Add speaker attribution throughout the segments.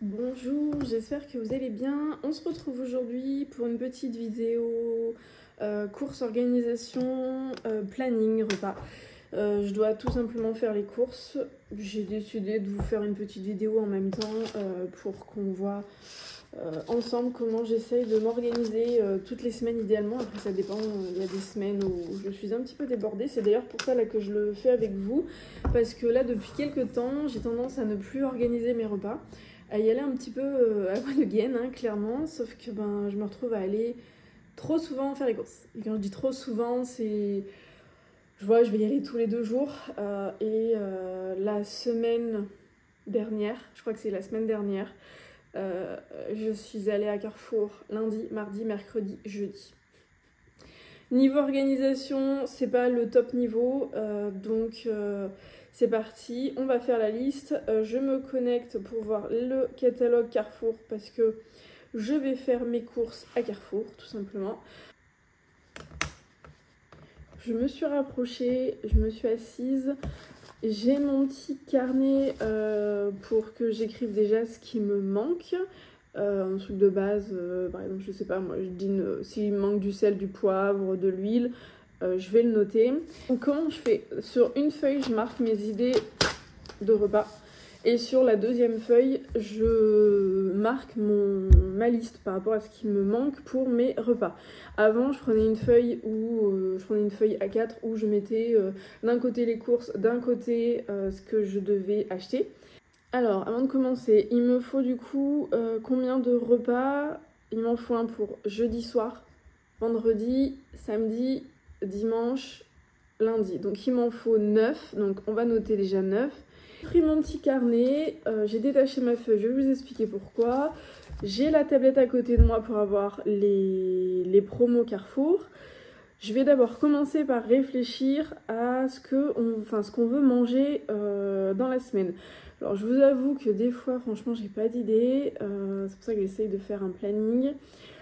Speaker 1: Bonjour, j'espère que vous allez bien. On se retrouve aujourd'hui pour une petite vidéo course, organisation, planning, repas. Je dois tout simplement faire les courses. J'ai décidé de vous faire une petite vidéo en même temps pour qu'on voit ensemble comment j'essaye de m'organiser toutes les semaines idéalement. Après ça dépend, il y a des semaines où je suis un petit peu débordée. C'est d'ailleurs pour ça là, que je le fais avec vous. Parce que là depuis quelques temps, j'ai tendance à ne plus organiser mes repas. À y aller un petit peu à voix de gaine, hein, clairement, sauf que je me retrouve à aller trop souvent faire les courses. Et quand je dis trop souvent, c'est... Je vais y aller tous les 2 jours. La semaine dernière, je crois que c'est la semaine dernière, je suis allée à Carrefour lundi, mardi, mercredi, jeudi. Niveau organisation, c'est pas le top niveau, c'est parti, on va faire la liste. Je me connecte pour voir le catalogue Carrefour parce que je vais faire mes courses à Carrefour, tout simplement. Je me suis rapprochée, je me suis assise. J'ai mon petit carnet pour que j'écrive déjà ce qui me manque. Un truc de base, par exemple, je sais pas, moi je dîne s'il me manque du sel, du poivre, de l'huile. Je vais le noter. Donc, comment je fais? Sur une feuille, je marque mes idées de repas. Et sur la deuxième feuille, je marque ma liste par rapport à ce qui me manque pour mes repas. Avant, je prenais une feuille A4 où je mettais d'un côté les courses, d'un côté ce que je devais acheter. Alors, avant de commencer, il me faut du coup combien de repas? Il m'en faut un pour jeudi soir, vendredi, samedi, dimanche, lundi. Donc il m'en faut 9, donc on va noter déjà 9. J'ai pris mon petit carnet, j'ai détaché ma feuille, je vais vous expliquer pourquoi. J'ai la tablette à côté de moi pour avoir les promos Carrefour. Je vais d'abord commencer par réfléchir à ce qu'on veut manger dans la semaine. Alors je vous avoue que des fois, franchement, j'ai pas d'idée. C'est pour ça que j'essaye de faire un planning.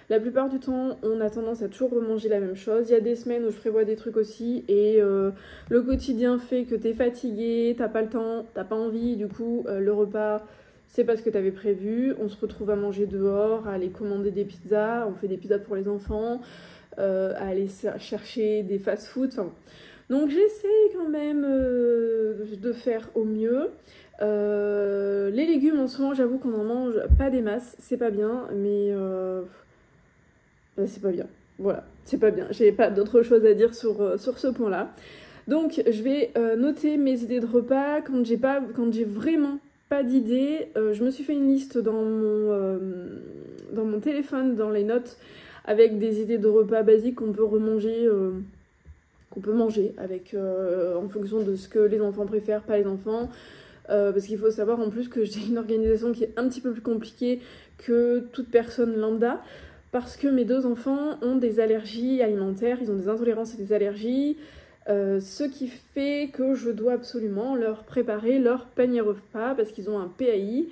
Speaker 1: La plupart du temps, on a tendance à toujours remanger la même chose. Il y a des semaines où je prévois des trucs aussi et le quotidien fait que t'es fatigué, t'as pas le temps, t'as pas envie. Du coup, le repas, c'est pas ce que t'avais prévu. On se retrouve à manger dehors, à aller commander des pizzas. On fait des pizzas pour les enfants, à aller chercher des fast-food. Enfin, donc j'essaie quand même de faire au mieux. Les légumes en ce moment, j'avoue qu'on en mange pas des masses, c'est pas bien, mais c'est pas bien. Voilà, c'est pas bien. J'ai pas d'autre chose à dire sur ce point-là. Donc je vais noter mes idées de repas. Quand j'ai vraiment pas d'idées, je me suis fait une liste dans mon téléphone, dans les notes, avec des idées de repas basiques qu'on peut remanger. Qu'on peut manger avec en fonction de ce que les enfants préfèrent, pas les enfants. Parce qu'il faut savoir en plus que j'ai une organisation qui est un petit peu plus compliquée que toute personne lambda. Parce que mes 2 enfants ont des allergies alimentaires, ils ont des intolérances et des allergies. Ce qui fait que je dois absolument leur préparer leur panier repas parce qu'ils ont un PAI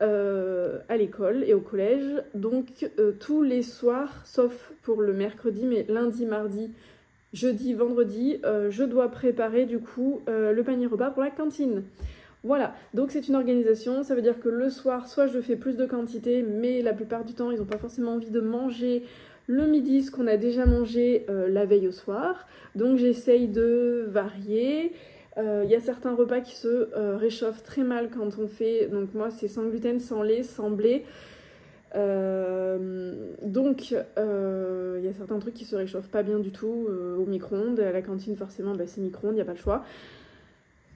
Speaker 1: à l'école et au collège. Donc tous les soirs, sauf pour le mercredi, mais lundi, mardi, jeudi, vendredi, je dois préparer du coup le panier repas pour la cantine. Voilà, donc c'est une organisation, ça veut dire que le soir, soit je fais plus de quantité, mais la plupart du temps, ils n'ont pas forcément envie de manger le midi ce qu'on a déjà mangé la veille au soir. Donc j'essaye de varier. Il y a certains repas qui se réchauffent très mal quand on fait, donc moi c'est sans gluten, sans lait, sans blé. Il y a certains trucs qui se réchauffent pas bien du tout au micro-ondes. À la cantine, forcément, c'est micro-ondes, il n'y a pas le choix.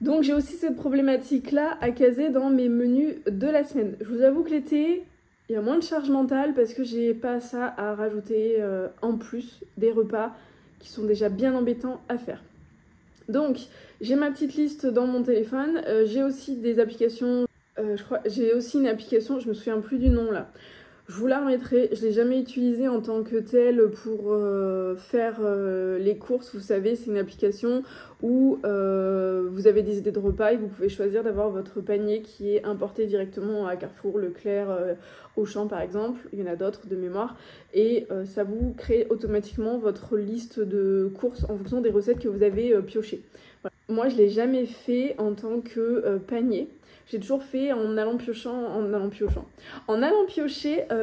Speaker 1: Donc j'ai aussi cette problématique-là à caser dans mes menus de la semaine. Je vous avoue que l'été, il y a moins de charge mentale parce que j'ai pas ça à rajouter en plus des repas qui sont déjà bien embêtants à faire. Donc j'ai ma petite liste dans mon téléphone. J'ai aussi des applications. J'ai aussi une application, je me souviens plus du nom là. Je vous la remettrai, je ne l'ai jamais utilisée en tant que telle pour faire les courses. Vous savez, c'est une application où vous avez des idées de repas et vous pouvez choisir d'avoir votre panier qui est importé directement à Carrefour, Leclerc, Auchan par exemple. Il y en a d'autres de mémoire. Et ça vous crée automatiquement votre liste de courses en fonction des recettes que vous avez piochées. Voilà. Moi, je ne l'ai jamais fait en tant que panier. J'ai toujours fait en allant piocher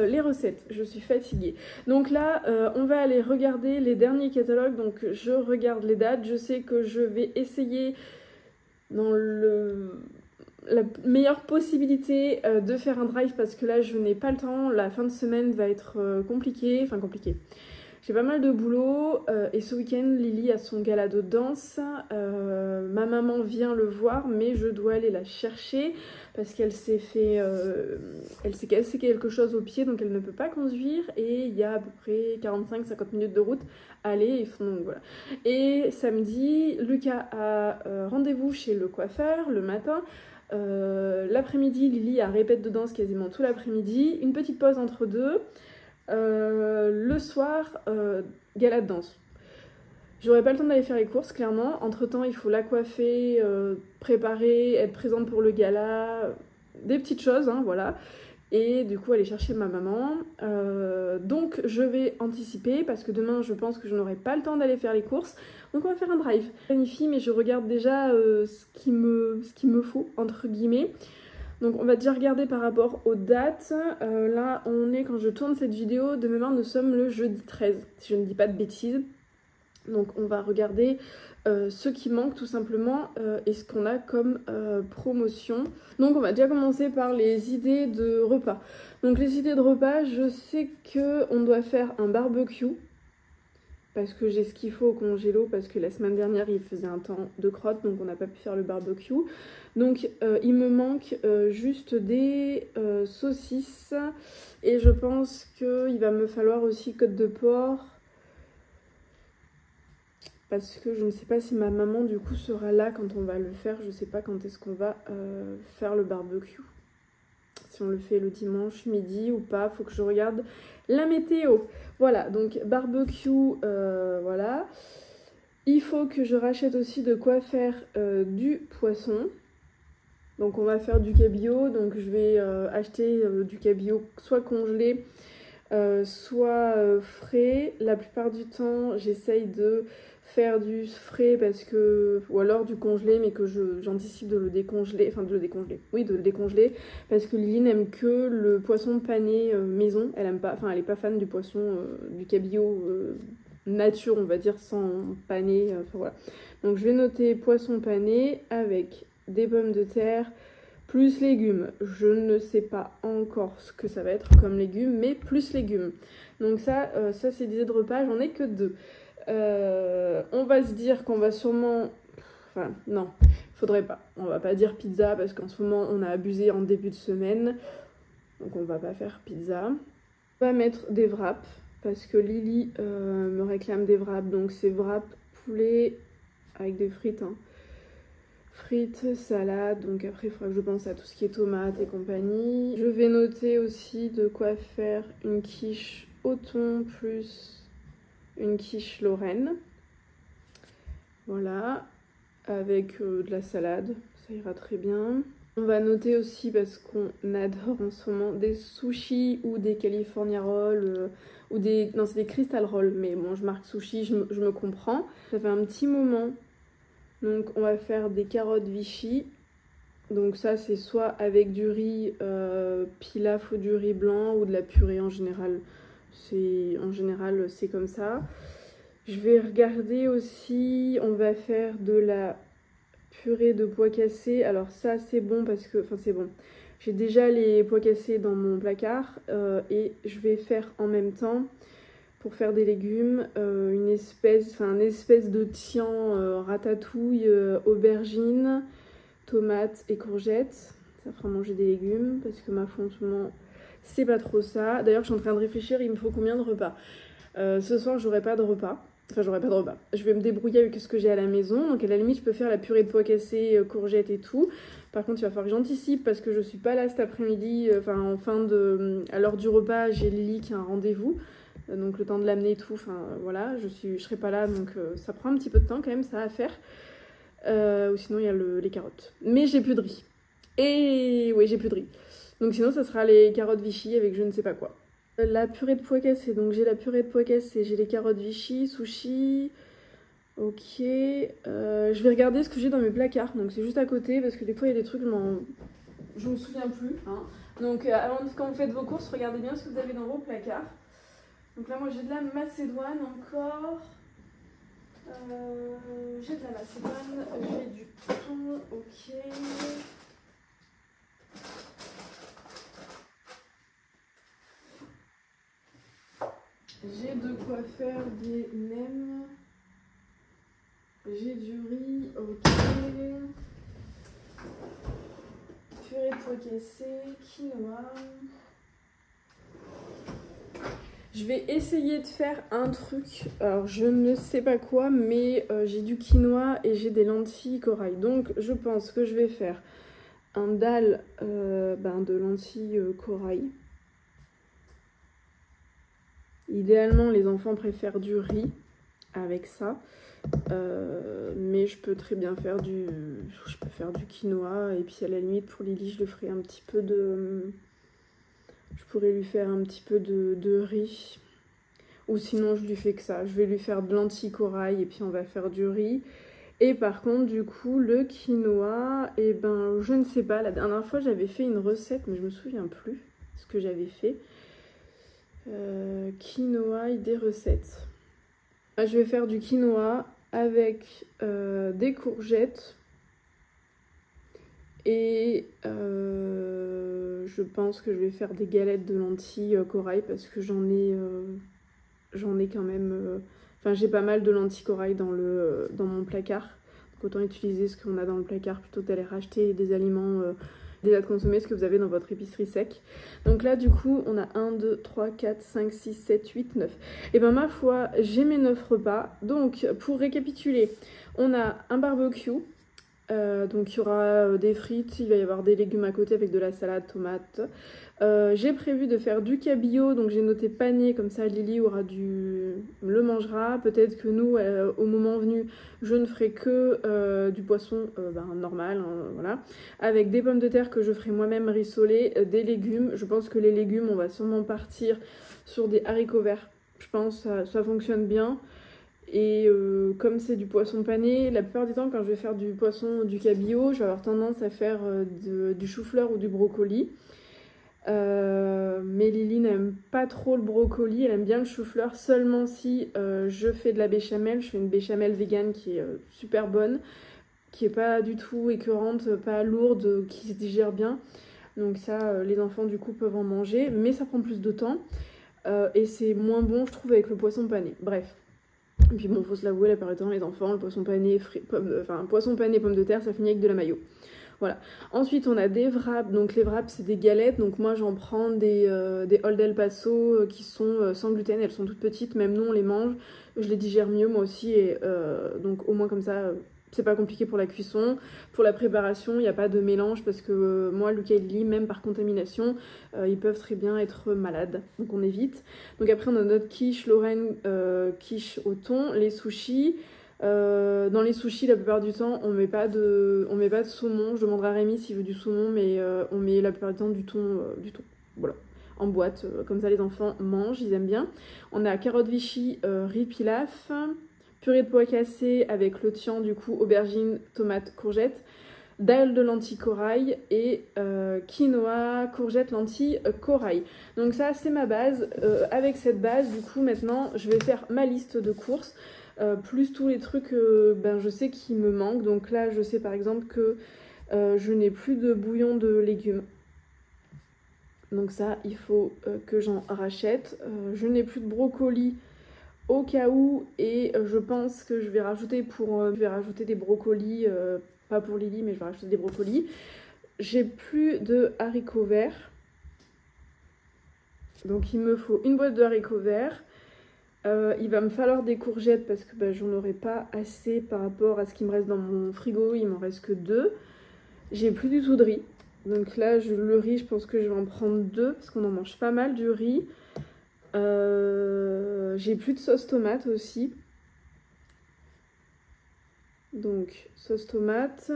Speaker 1: les recettes. Je suis fatiguée. Donc là, on va aller regarder les derniers catalogues. Donc je regarde les dates. Je sais que je vais essayer dans la meilleure possibilité de faire un drive parce que là, je n'ai pas le temps. La fin de semaine va être compliquée. Enfin, compliquée. J'ai pas mal de boulot et ce week-end Lily a son gala de danse. Ma maman vient le voir mais je dois aller la chercher parce qu'elle s'est fait elle s'est cassé quelque chose au pied donc elle ne peut pas conduire et il y a à peu près 45-50 minutes de route à aller donc voilà. Et samedi Lucas a rendez-vous chez le coiffeur le matin. L'après-midi Lily a répète de danse quasiment tout l'après-midi, une petite pause entre deux. Le soir, gala de danse. J'aurais pas le temps d'aller faire les courses, clairement. Entre temps, il faut la coiffer, préparer, être présente pour le gala, des petites choses, hein, voilà. Et du coup, aller chercher ma maman. Donc, je vais anticiper parce que demain, je pense que je n'aurai pas le temps d'aller faire les courses. Donc, on va faire un drive. Je planifie, mais je regarde déjà ce qu'il me faut, entre guillemets. Donc on va déjà regarder par rapport aux dates. Là on est, quand je tourne cette vidéo, de mémoire nous sommes le jeudi 13, si je ne dis pas de bêtises. Donc on va regarder ce qui manque tout simplement et ce qu'on a comme promotion. Donc on va déjà commencer par les idées de repas. Donc les idées de repas, je sais qu'on doit faire un barbecue. Parce que j'ai ce qu'il faut au congélo, parce que la semaine dernière il faisait un temps de crotte, donc on n'a pas pu faire le barbecue. Donc il me manque juste des saucisses, et je pense qu'il va me falloir aussi côte de porc, parce que je ne sais pas si ma maman du coup sera là quand on va le faire, je sais pas quand est-ce qu'on va faire le barbecue. Si on le fait le dimanche midi ou pas, faut que je regarde la météo. Voilà, donc barbecue, voilà. Il faut que je rachète aussi de quoi faire du poisson. Donc on va faire du cabillaud, donc je vais acheter du cabillaud soit congelé, soit frais. La plupart du temps, j'essaye de faire du frais parce que, ou alors du congelé, mais que j'anticipe de le décongeler, enfin de le décongeler, oui, de le décongeler, parce que Lily n'aime que le poisson pané maison. Elle aime pas, enfin elle est pas fan du poisson du cabillaud nature, on va dire, sans pané, enfin voilà. Donc je vais noter poisson pané avec des pommes de terre plus légumes. Je ne sais pas encore ce que ça va être comme légumes, mais plus légumes. Donc ça c'est des idées de repas, j'en ai que 2. On va se dire qu'on va sûrement... Enfin, non, faudrait pas. On va pas dire pizza parce qu'en ce moment, on a abusé en début de semaine. Donc on va pas faire pizza. On va mettre des wraps parce que Lily me réclame des wraps. Donc c'est wraps poulet avec des frites. Hein. Frites, salade. Donc après, il faudra que je pense à tout ce qui est tomates et compagnie. Je vais noter aussi de quoi faire une quiche au thon plus... une quiche Lorraine, voilà, avec de la salade, ça ira très bien. On va noter aussi, parce qu'on adore en ce moment, des sushis ou des California rolls, ou des... non, c'est des crystal rolls, mais bon, je marque sushi, je me comprends. Ça fait un petit moment, donc on va faire des carottes Vichy. Donc ça, c'est soit avec du riz pilaf ou du riz blanc, ou de la purée en général. En général, c'est comme ça. Je vais regarder aussi, on va faire de la purée de pois cassés. Alors ça, c'est bon parce que... Enfin, c'est bon. J'ai déjà les pois cassés dans mon placard. Et je vais faire en même temps, pour faire des légumes, une espèce de tian ratatouille, aubergine, tomates et courgettes. Ça fera manger des légumes parce que ma foi en ce moment... c'est pas trop ça. D'ailleurs, je suis en train de réfléchir, il me faut combien de repas. Ce soir, j'aurai pas de repas. Enfin, j'aurai pas de repas. Je vais me débrouiller avec ce que j'ai à la maison. Donc, à la limite, je peux faire la purée de pois cassés, courgettes et tout. Par contre, il va falloir que j'anticipe parce que je suis pas là cet après-midi. Enfin, à l'heure du repas, j'ai Lily qui a un rendez-vous. Donc, le temps de l'amener et tout. Enfin, voilà, je serai pas là. Donc, ça prend un petit peu de temps quand même, ça à faire. Ou sinon, il y a les carottes. Mais j'ai plus de riz. Et oui, j'ai plus de riz. Donc sinon, ça sera les carottes Vichy avec je ne sais pas quoi. La purée de pois cassés. Donc j'ai la purée de pois cassés, j'ai les carottes Vichy, sushi. Ok. Je vais regarder ce que j'ai dans mes placards. Donc c'est juste à côté parce que des fois, il y a des trucs, je me souviens plus. Hein. Donc quand vous faites vos courses, regardez bien ce que vous avez dans vos placards. Donc là, moi j'ai de la macédoine encore. J'ai de la macédoine, j'ai du thon, ok. J'ai de quoi faire des nems. J'ai du riz, ok. Purée de pois cassés, quinoa. Je vais essayer de faire un truc, alors je ne sais pas quoi, mais j'ai du quinoa et j'ai des lentilles corail. Donc je pense que je vais faire un dalle de lentilles corail. Idéalement, les enfants préfèrent du riz avec ça. Mais je peux très bien faire du quinoa. Et puis à la limite, pour Lily, je le ferai un petit peu de... Je pourrais lui faire un petit peu de riz. Ou sinon, je lui fais que ça. Je vais lui faire de lentilles corail et puis on va faire du riz. Et par contre, du coup, le quinoa, et ben, je ne sais pas. La dernière fois, j'avais fait une recette, mais je me souviens plus ce que j'avais fait. Quinoa et des recettes. Je vais faire du quinoa avec des courgettes. Et je pense que je vais faire des galettes de lentilles corail parce que j'en ai quand même... Enfin, j'ai pas mal de lentilles corail dans mon placard. Donc autant utiliser ce qu'on a dans le placard plutôt que d'aller racheter des aliments déjà de consommer, ce que vous avez dans votre épicerie sec. Donc là, du coup, on a 1, 2, 3, 4, 5, 6, 7, 8, 9. Et ben ma foi, j'ai mes 9 repas. Donc, pour récapituler, on a un barbecue. Donc il y aura des frites, il va y avoir des légumes à côté avec de la salade, tomate. J'ai prévu de faire du cabillaud, donc j'ai noté pané, comme ça Lily le mangera. Peut-être que nous, au moment venu, je ne ferai que du poisson normal, hein, voilà. Avec des pommes de terre que je ferai moi-même rissoler, des légumes. Je pense que les légumes, on va sûrement partir sur des haricots verts. Je pense que ça fonctionne bien. Et comme c'est du poisson pané, la plupart du temps quand je vais faire du poisson, du cabillaud, je vais avoir tendance à faire du chou-fleur ou du brocoli. Mais Lily n'aime pas trop le brocoli, elle aime bien le chou-fleur seulement si je fais de la béchamel. Je fais une béchamel vegan qui est super bonne, qui est pas du tout écœurante, pas lourde, qui se digère bien. Donc ça, les enfants du coup peuvent en manger, mais ça prend plus de temps. Et c'est moins bon je trouve avec le poisson pané. Bref. Et puis bon, faut se l'avouer, la plupart du temps, les enfants, le poisson pané, poisson pané, pommes de terre, ça finit avec de la mayo. Voilà. Ensuite, on a des wraps. Donc les wraps, c'est des galettes. Donc moi, j'en prends des Old El Paso qui sont sans gluten. Elles sont toutes petites. Même nous, on les mange. Je les digère mieux, moi aussi. Et donc au moins comme ça, c'est pas compliqué pour la cuisson. Pour la préparation, il n'y a pas de mélange parce que moi, Lucas et Lily, même par contamination, ils peuvent très bien être malades. Donc on évite. Donc après, on a notre quiche Lorraine, quiche au thon, les sushis. Dans les sushis, la plupart du temps, on met pas de saumon. Je demanderai à Rémi s'il veut du saumon, mais on met la plupart du temps du thon. Voilà, en boîte. Comme ça, les enfants mangent, ils aiment bien. On a carottes Vichy, riz pilaf, purée de pois cassés avec le tian, du coup, aubergine, tomate, courgette, dalle de lentilles corail et quinoa, courgette, lentilles, corail. Donc ça, c'est ma base. Avec cette base, du coup, maintenant, je vais faire ma liste de courses. Plus tous les trucs je sais qui me manquent. Donc là, je sais par exemple que je n'ai plus de bouillon de légumes. Donc ça, il faut que j'en rachète. Je n'ai plus de brocoli au cas où. Et je pense que je vais rajouter des brocolis. Pas pour Lily, mais je vais rajouter des brocolis. J'ai plus de haricots verts. Donc il me faut une boîte de haricots verts. Il va me falloir des courgettes parce que j'en aurai pas assez par rapport à ce qui me reste dans mon frigo. Il m'en reste que 2. J'ai plus du tout de riz. Donc là, le riz, je pense que je vais en prendre 2 parce qu'on en mange pas mal du riz. J'ai plus de sauce tomate aussi. Donc, sauce tomate.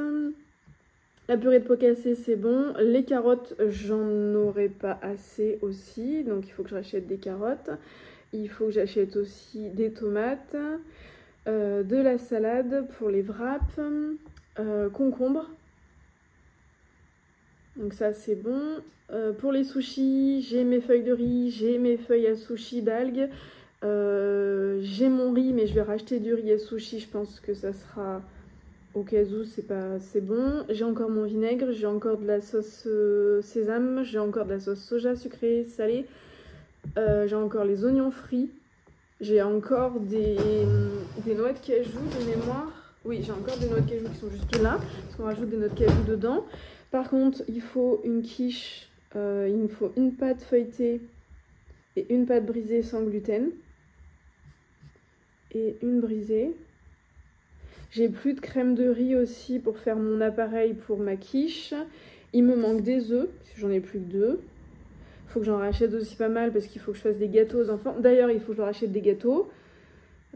Speaker 1: La purée de pois cassés, c'est bon. Les carottes, j'en aurai pas assez aussi. Donc, il faut que je rachète des carottes. Il faut que j'achète aussi des tomates, de la salade pour les wraps, concombre. Donc ça c'est bon. Pour les sushis, j'ai mes feuilles de riz, j'ai mes feuilles à sushi d'algues. J'ai mon riz, mais je vais racheter du riz à sushi, je pense que ça sera au cas où, c'est bon. J'ai encore mon vinaigre, j'ai encore de la sauce sésame, j'ai encore de la sauce soja sucrée, salée. J'ai encore les oignons frits. J'ai encore des noix de cajou de mémoire. Oui, j'ai encore des noix de cajou qui sont juste là, parce qu'on rajoute des noix de cajou dedans. Par contre, il faut une quiche, il me faut une pâte feuilletée et une pâte brisée sans gluten. Et une brisée. J'ai plus de crème de riz aussi pour faire mon appareil pour ma quiche. Il me manque des œufs, parce que j'en ai plus que 2. Il faut que j'en rachète aussi pas mal parce qu'il faut que je fasse des gâteaux aux enfants. D'ailleurs, il faut que je leur achète des gâteaux.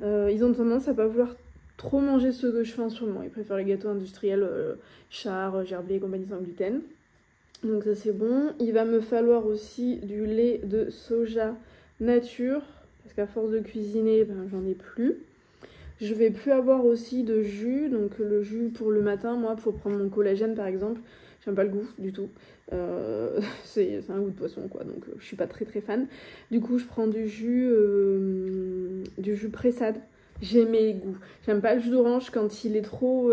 Speaker 1: Ils ont tendance à pas vouloir trop manger ceux que je fais en ce moment. Ils préfèrent les gâteaux industriels, Char, Gerblé et compagnie sans gluten. Donc ça c'est bon. Il va me falloir aussi du lait de soja nature. Parce qu'à force de cuisiner, ben, j'en ai plus. Je vais plus avoir aussi de jus. Donc le jus pour le matin, moi, pour prendre mon collagène par exemple. J'aime pas le goût du tout. C'est un goût de poisson quoi. Donc je suis pas très fan. Du coup je prends du jus pressade. J'ai mes goûts. J'aime pas le jus d'orange quand il est trop...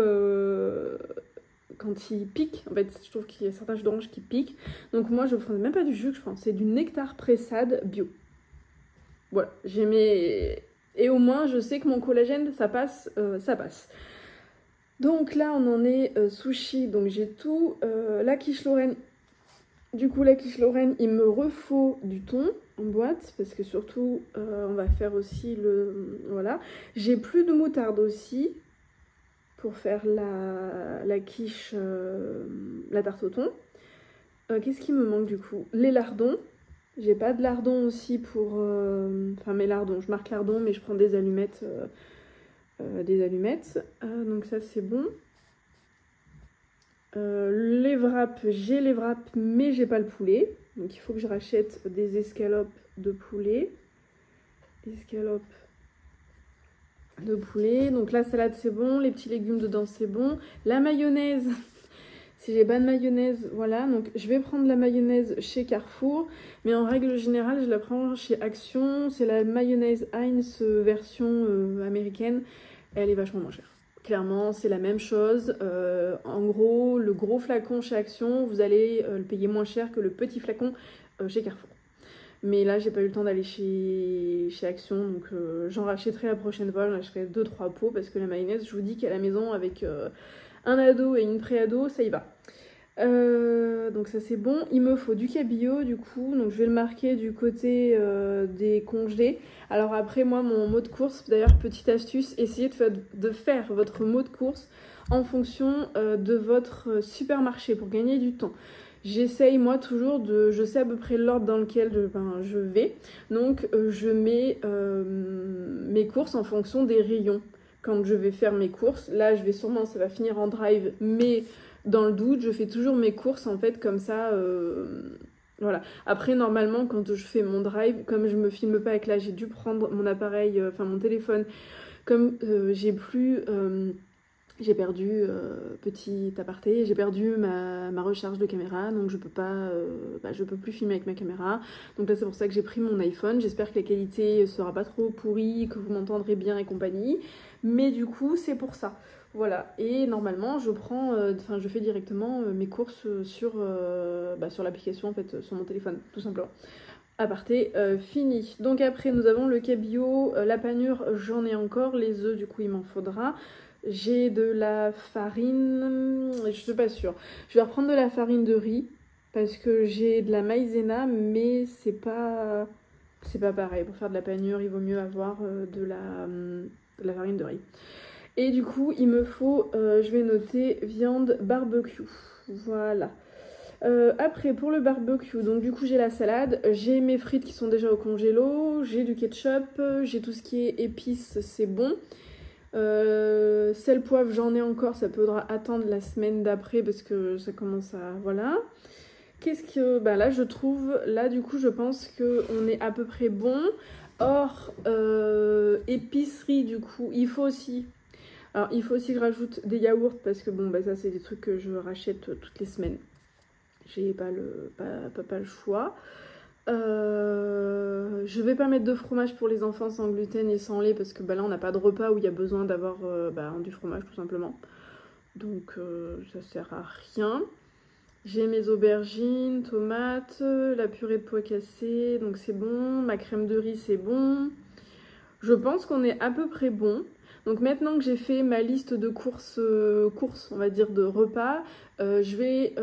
Speaker 1: quand il pique. En fait, je trouve qu'il y a certains jus d'orange qui piquent. Donc moi, je ne prends même pas du jus que je prends. C'est du nectar pressade bio. Voilà. J'ai mes... Et au moins, je sais que mon collagène, ça passe. Donc là, on en est sushi. Donc j'ai tout. La quiche Lorraine. Du coup, la quiche Lorraine, il me refaut du thon en boîte. Parce que surtout, on va faire aussi le... Voilà. J'ai plus de moutarde aussi. Pour faire la quiche, la tarte au thon. Qu'est-ce qui me manque du coup? Les lardons. J'ai pas de lardons aussi pour... Enfin mes lardons, je marque lardons mais je prends des allumettes. Donc ça c'est bon. Les wraps, j'ai les wraps mais j'ai pas le poulet. Donc il faut que je rachète des escalopes de poulet. Escalopes de poulet. Donc la salade c'est bon, les petits légumes dedans c'est bon. La mayonnaise, si j'ai pas de mayonnaise, voilà. Donc je vais prendre la mayonnaise chez Carrefour, mais en règle générale je la prends chez Action. C'est la mayonnaise Heinz version américaine. Elle est vachement moins chère. Clairement c'est la même chose. En gros le gros flacon chez Action, vous allez le payer moins cher que le petit flacon chez Carrefour. Mais là, j'ai pas eu le temps d'aller chez Action, donc j'en rachèterai la prochaine fois. J'en rachèterai 2-3 pots parce que la mayonnaise, je vous dis qu'à la maison, avec un ado et une pré-ado, ça y va. Donc ça c'est bon. Il me faut du cabillaud du coup, donc je vais le marquer du côté des congelés. Alors après, moi, mon mot de course, d'ailleurs, petite astuce, essayez de faire votre mot de course en fonction de votre supermarché pour gagner du temps. J'essaye moi toujours je sais à peu près l'ordre dans lequel je vais, donc je mets mes courses en fonction des rayons. Quand je vais faire mes courses, là ça va finir en drive, mais dans le doute, je fais toujours mes courses en fait comme ça, voilà. Après normalement quand je fais mon drive, comme je me filme pas avec là, j'ai dû prendre mon appareil, mon téléphone, comme j'ai perdu, petit aparté, j'ai perdu ma recharge de caméra, donc je peux plus filmer avec ma caméra. Donc là c'est pour ça que j'ai pris mon iPhone. J'espère que la qualité sera pas trop pourrie, que vous m'entendrez bien et compagnie. Mais du coup c'est pour ça. Voilà. Et normalement je fais directement mes courses sur l'application en fait, sur mon téléphone, tout simplement. Aparté fini. Donc après nous avons le cabillaud, la panure, j'en ai encore, les œufs du coup il m'en faudra. J'ai de la farine, je suis pas sûre. Je vais reprendre de la farine de riz parce que j'ai de la maïzena, mais c'est pas pareil. Pour faire de la panure, il vaut mieux avoir de la farine de riz. Et du coup, il me faut, je vais noter viande barbecue. Voilà. Après, pour le barbecue, donc du coup, j'ai la salade, j'ai mes frites qui sont déjà au congélo, j'ai du ketchup, j'ai tout ce qui est épices, c'est bon. Sel, poivre, j'en ai encore, ça pourra attendre la semaine d'après parce que ça commence à... Voilà. Qu'est-ce que... Bah là, je trouve... Là, du coup, je pense qu'on est à peu près bon. Or, épicerie, du coup, il faut aussi... Alors, il faut aussi que je rajoute des yaourts parce que, bon, bah ça, c'est des trucs que je rachète toutes les semaines. j'ai pas le choix. Je vais pas mettre de fromage pour les enfants sans gluten et sans lait parce que bah, là on n'a pas de repas où il y a besoin d'avoir du fromage tout simplement. Donc ça sert à rien. J'ai mes aubergines, tomates, la purée de pois cassés, donc c'est bon. Ma crème de riz, c'est bon. Je pense qu'on est à peu près bon. Donc maintenant que j'ai fait ma liste de courses, on va dire de repas, je vais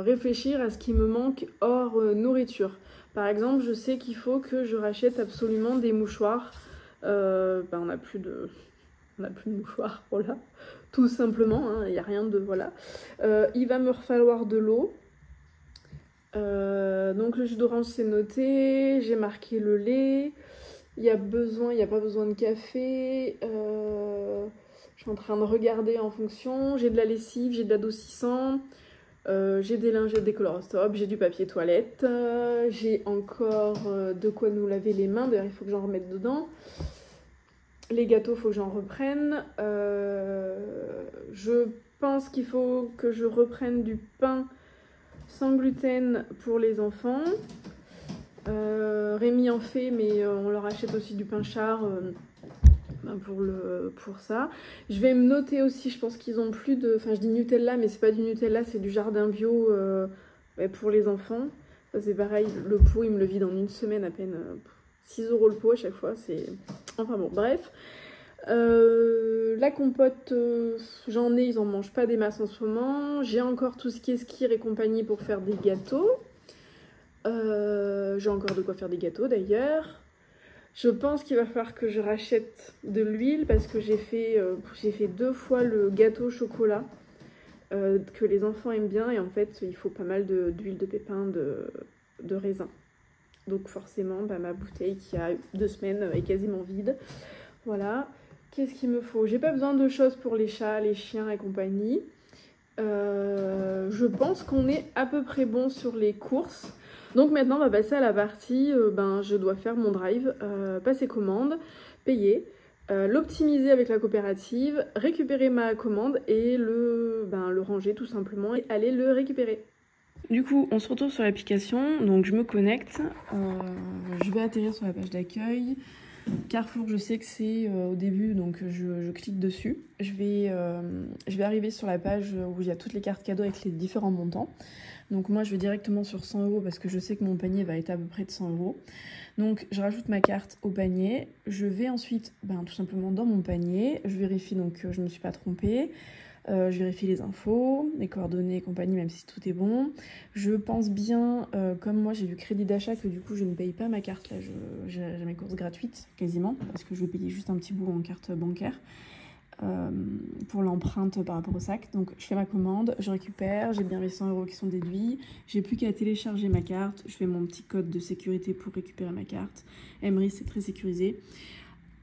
Speaker 1: réfléchir à ce qui me manque hors nourriture. Par exemple, je sais qu'il faut que je rachète absolument des mouchoirs. On n'a plus de mouchoirs, voilà. Tout simplement, il n'y a rien de... Voilà. Il va me falloir de l'eau. Donc le jus d'orange c'est noté. J'ai marqué le lait. Il n'y a pas besoin de café. Je suis en train de regarder en fonction. J'ai de la lessive, j'ai de l'adoucissant. J'ai des lingettes décolorostop, j'ai du papier toilette. J'ai encore de quoi nous laver les mains. D'ailleurs, il faut que j'en remette dedans. Les gâteaux, il faut que j'en reprenne. Je pense qu'il faut que je reprenne du pain sans gluten pour les enfants. Rémi en fait, mais on leur achète aussi du pain char pour ça. Je vais me noter aussi, je pense qu'ils ont plus de... Enfin, je dis Nutella, mais c'est pas du Nutella, c'est du jardin bio pour les enfants. Ça, c'est pareil, le pot, il me le vide en une semaine à peine. 6 € le pot à chaque fois, c'est... Enfin bon, bref. La compote, j'en ai, ils en mangent pas des masses en ce moment. J'ai encore tout ce qui est skir et compagnie pour faire des gâteaux. J'ai encore de quoi faire des gâteaux d'ailleurs. Je pense qu'il va falloir que je rachète de l'huile parce que j'ai fait 2 fois le gâteau au chocolat que les enfants aiment bien et en fait il faut pas mal d'huile de pépins de raisin. Donc forcément ma bouteille qui a 2 semaines est quasiment vide. Voilà. Qu'est-ce qu'il me faut? J'ai pas besoin de choses pour les chats, les chiens et compagnie. Je pense qu'on est à peu près bon sur les courses. Donc maintenant on va passer à la partie, je dois faire mon drive, passer commande, payer, l'optimiser avec la coopérative, récupérer ma commande et le ranger tout simplement et aller le récupérer. Du coup on se retrouve sur l'application, donc je me connecte, je vais atterrir sur la page d'accueil. Carrefour, je sais que c'est au début, donc je clique dessus. Je vais arriver sur la page où il y a toutes les cartes cadeaux avec les différents montants. Donc moi, je vais directement sur 100 € parce que je sais que mon panier va être à peu près de 100 €. Donc je rajoute ma carte au panier. Je vais ensuite tout simplement dans mon panier. Je vérifie donc que je ne me suis pas trompée. Je vérifie les infos, les coordonnées et compagnie, même si tout est bon. Je pense bien, comme moi j'ai du crédit d'achat, que du coup je ne paye pas ma carte. Là, j'ai mes courses gratuites, quasiment, parce que je vais payer juste un petit bout en carte bancaire pour l'empreinte par rapport au sac. Donc je fais ma commande, je récupère, j'ai bien mes 100 € qui sont déduits. J'ai plus qu'à télécharger ma carte. Je fais mon petit code de sécurité pour récupérer ma carte. Emery, c'est très sécurisé.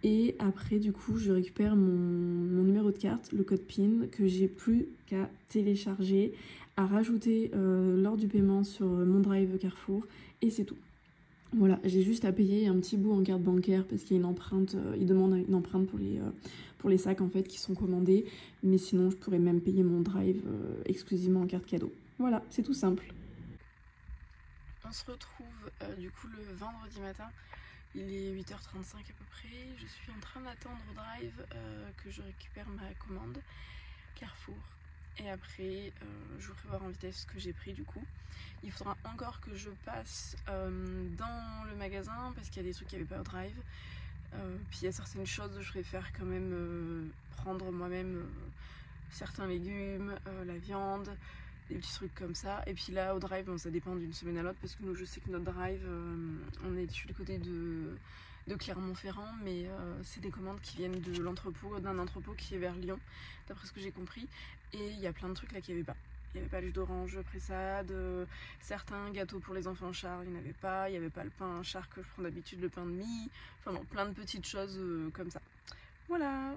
Speaker 1: Et après, du coup, je récupère mon numéro de carte, le code PIN, que j'ai plus qu'à télécharger, à rajouter lors du paiement sur mon drive Carrefour, et c'est tout. Voilà, j'ai juste à payer un petit bout en carte bancaire parce qu'il y a une empreinte, ils demandent une empreinte pour les sacs en fait qui sont commandés, mais sinon je pourrais même payer mon drive exclusivement en carte cadeau. Voilà, c'est tout simple. On se retrouve du coup le vendredi matin. Il est 8h35 à peu près, je suis en train d'attendre au drive que je récupère ma commande Carrefour. Et après, je vous ferai voir en vitesse ce que j'ai pris du coup. Il faudra encore que je passe dans le magasin parce qu'il y a des trucs qui n'avaient pas au drive. Puis il y a certaines choses, je préfère quand même prendre moi-même certains légumes, la viande, des petits trucs comme ça. Et puis là au drive, bon, ça dépend d'une semaine à l'autre parce que nous, je sais que notre drive, on est du côté de Clermont-Ferrand, mais c'est des commandes qui viennent de l'entrepôt, d'un entrepôt qui est vers Lyon, d'après ce que j'ai compris. Et il y a plein de trucs là qu'il n'y avait pas. Il n'y avait pas le jus d'orange pressade, certains gâteaux pour les enfants char, il n'y en avait pas. Il n'y avait pas le pain char que je prends d'habitude, le pain de mie. Enfin bon, plein de petites choses comme ça. Voilà.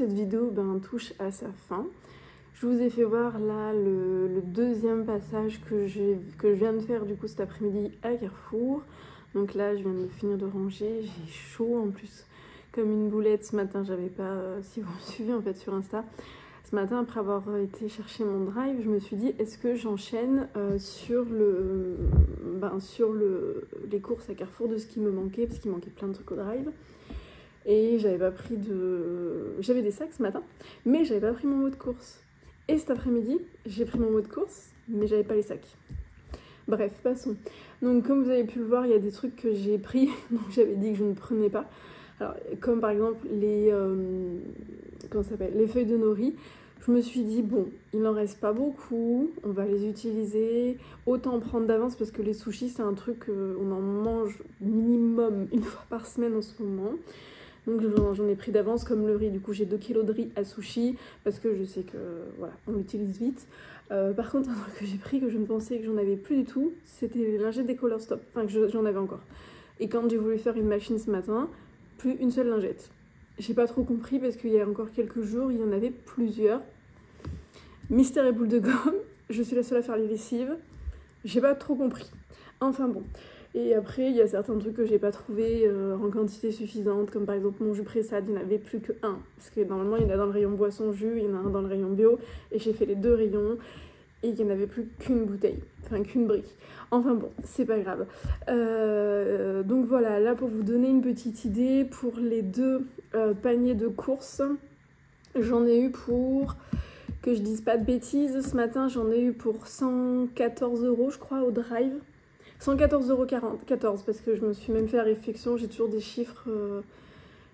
Speaker 1: cette vidéo touche à sa fin. Je vous ai fait voir là le deuxième passage que je viens de faire du coup cet après-midi à Carrefour. Donc là je viens de finir de ranger, j'ai chaud en plus comme une boulette ce matin. J'avais pas, si vous me suivez en fait sur Insta, ce matin après avoir été chercher mon drive, je me suis dit est-ce que j'enchaîne sur les courses à Carrefour de ce qui me manquait, parce qu'il manquait plein de trucs au drive. Et j'avais pas pris j'avais des sacs ce matin, mais j'avais pas pris mon mot de course. Et cet après-midi, j'ai pris mon mot de course, mais j'avais pas les sacs. Bref, passons. Donc comme vous avez pu le voir, il y a des trucs que j'ai pris, donc j'avais dit que je ne prenais pas. Alors, comme par exemple les feuilles de nori. Je me suis dit, bon, il n'en reste pas beaucoup, on va les utiliser, autant prendre d'avance parce que les sushis, c'est un truc, on en mange minimum une fois par semaine en ce moment. Donc j'en ai pris d'avance, comme le riz. Du coup j'ai 2 kg de riz à sushi parce que je sais que voilà, on l'utilise vite. Par contre, un truc que j'ai pris que je ne pensais que j'en avais plus du tout, c'était les lingettes des Color Stop. Enfin, que j'en avais encore. Et quand j'ai voulu faire une machine ce matin, plus une seule lingette. J'ai pas trop compris parce qu'il y a encore quelques jours, il y en avait plusieurs. Mystère et boule de gomme, je suis la seule à faire les lessives. J'ai pas trop compris. Enfin bon. Et après, il y a certains trucs que j'ai pas trouvé en quantité suffisante, comme par exemple mon jus pressade, il n'y en avait plus que un. Parce que normalement, il y en a dans le rayon boisson jus, il y en a un dans le rayon bio, et j'ai fait les 2 rayons, et il n'y en avait plus qu'une bouteille, enfin qu'une brique. Enfin bon, c'est pas grave. Donc voilà, là pour vous donner une petite idée, pour les 2 paniers de courses, j'en ai eu pour, que je dise pas de bêtises, ce matin j'en ai eu pour 114 € je crois au drive. 114,14 € parce que je me suis même fait la réflexion, j'ai toujours des chiffres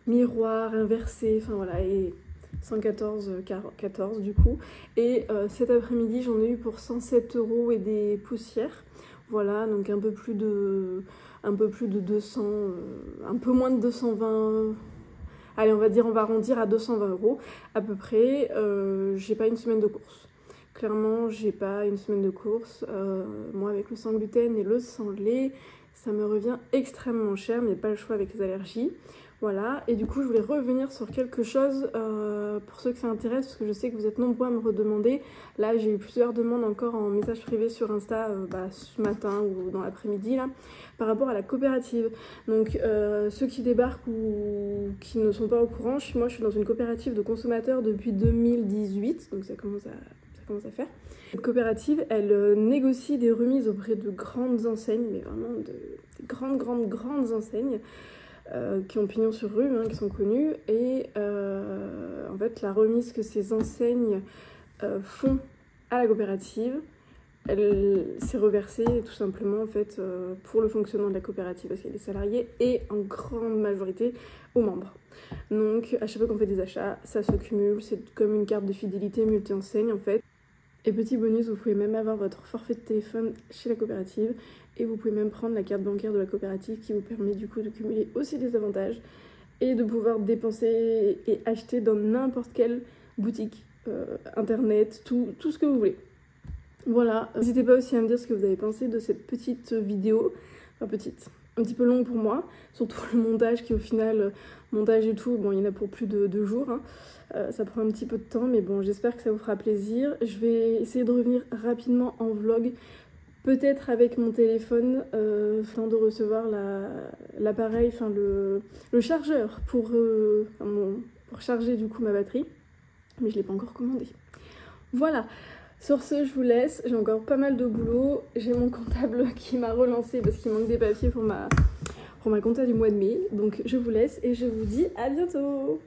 Speaker 1: miroirs, inversés, enfin voilà, et 114,14 du coup. Et cet après-midi j'en ai eu pour 107 € et des poussières. Voilà, donc un peu plus de 200, un peu moins de 220. Allez, on va arrondir à 220 € à peu près. J'ai pas une semaine de course. Clairement, j'ai pas une semaine de course. Moi, avec le sans gluten et le sans lait, ça me revient extrêmement cher, mais pas le choix avec les allergies. Voilà, et du coup, je voulais revenir sur quelque chose pour ceux que ça intéresse, parce que je sais que vous êtes nombreux à me redemander. Là, j'ai eu plusieurs demandes encore en message privé sur Insta ce matin ou dans l'après-midi, là, par rapport à la coopérative. Donc, ceux qui débarquent ou qui ne sont pas au courant, moi, je suis dans une coopérative de consommateurs depuis 2018, donc ça commence à faire. Cette coopérative, elle négocie des remises auprès de grandes enseignes, mais vraiment de grandes enseignes, qui ont pignon sur rue, qui sont connues, et en fait la remise que ces enseignes font à la coopérative, elle s'est reversée tout simplement en fait pour le fonctionnement de la coopérative, parce qu'il y a des salariés et en grande majorité aux membres. Donc à chaque fois qu'on fait des achats, ça se cumule, c'est comme une carte de fidélité multi-enseigne en fait. Et petit bonus, vous pouvez même avoir votre forfait de téléphone chez la coopérative et vous pouvez même prendre la carte bancaire de la coopérative qui vous permet du coup de cumuler aussi des avantages et de pouvoir dépenser et acheter dans n'importe quelle boutique, internet, tout ce que vous voulez. Voilà, n'hésitez pas aussi à me dire ce que vous avez pensé de cette petite vidéo, enfin petite, un petit peu longue pour moi, surtout le montage qui au final, montage et tout, bon il y en a pour plus de 2 jours, ça prend un petit peu de temps, mais bon j'espère que ça vous fera plaisir. Je vais essayer de revenir rapidement en vlog, peut-être avec mon téléphone, afin de recevoir l'appareil, enfin le chargeur pour charger du coup ma batterie, mais je ne l'ai pas encore commandé. Voilà. Sur ce, je vous laisse, j'ai encore pas mal de boulot, j'ai mon comptable qui m'a relancé parce qu'il manque des papiers pour ma compta du mois de mai, donc je vous laisse et je vous dis à bientôt.